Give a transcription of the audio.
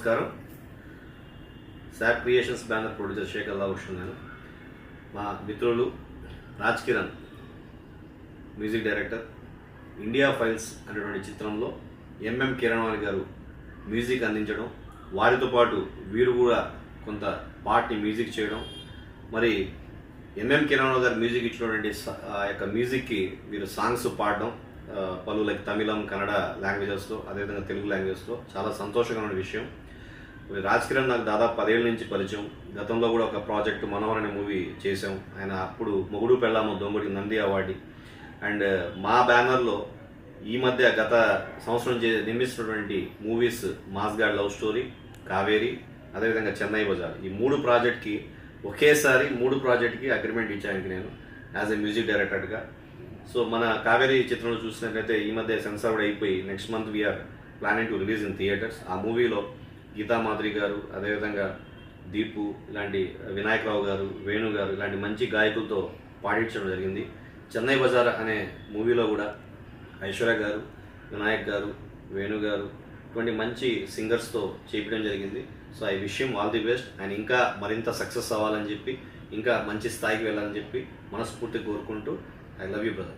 నమస్కారం. శాప్ creations banner producer Shekhar లాభూషణ్. నేను మా మిత్రులు Raj Kiran music director, India files అనేటువంటి చిత్రంలో ఎంఎం కిరణ్ గారు మ్యూజిక్ అందించడం, వారితో పాటు వీరు కూడా కొంత పార్ట్ని మ్యూజిక్ చేయడం, మరి ఎంఎం కిరణ్ గారు మ్యూజిక్ ఇచ్చినటువంటి ఆ యొక్క మ్యూజిక్కి వీరు సాంగ్స్ పాడడం పలు లైక్ తమిళం, కన్నడ లాంగ్వేజెస్లో, అదేవిధంగా తెలుగు లాంగ్వేజెస్లో చాలా సంతోషకరమైన విషయం. రాజ్ కిరణ్ నాకు దాదాపు 10 ఏళ్ళ నుంచి పరిచయం. గతంలో కూడా ఒక ప్రాజెక్ట్ మనోహర్ అనే మూవీ చేసాం. ఆయన అప్పుడు మొగుడు పెళ్ళాము దొంగడి నంది అవార్డు. అండ్ మా బ్యానర్లో ఈ మధ్య గత సంవత్సరం నిర్మిస్తున్నటువంటి మూవీస్ మాస్గాడ్ లవ్ స్టోరీ, కావేరి, అదేవిధంగా చెన్నై బజార్, ఈ 3 ప్రాజెక్ట్కి ఒకేసారి 3 ప్రాజెక్ట్కి అగ్రిమెంట్ ఇచ్చాను నేను యాజ్ ఎ మ్యూజిక్ డైరెక్టర్గా. సో మన కావేరి చిత్రంలో చూసినట్లయితే ఈ మధ్య సెన్సార్ కూడా అయిపోయి next month we're planning to release in theatres. ఆ మూవీలో గీతా మాధురి గారు, అదేవిధంగా దీపు, ఇలాంటి వినాయకరావు గారు, వేణు గారు, ఇలాంటి మంచి గాయకులతో పాడించడం జరిగింది. చెన్నై బజార్ అనే మూవీలో కూడా ఐశ్వర్య గారు, వినాయక్ గారు, వేణు గారు, ఇటువంటి మంచి సింగర్స్తో చేయించడం జరిగింది. So I wish him all the best. ఆయన ఇంకా మరింత సక్సెస్ అవ్వాలని చెప్పి, ఇంకా మంచి స్థాయికి వెళ్ళాలని చెప్పి మనస్ఫూర్తిగా కోరుకుంటూ, I love you, brother.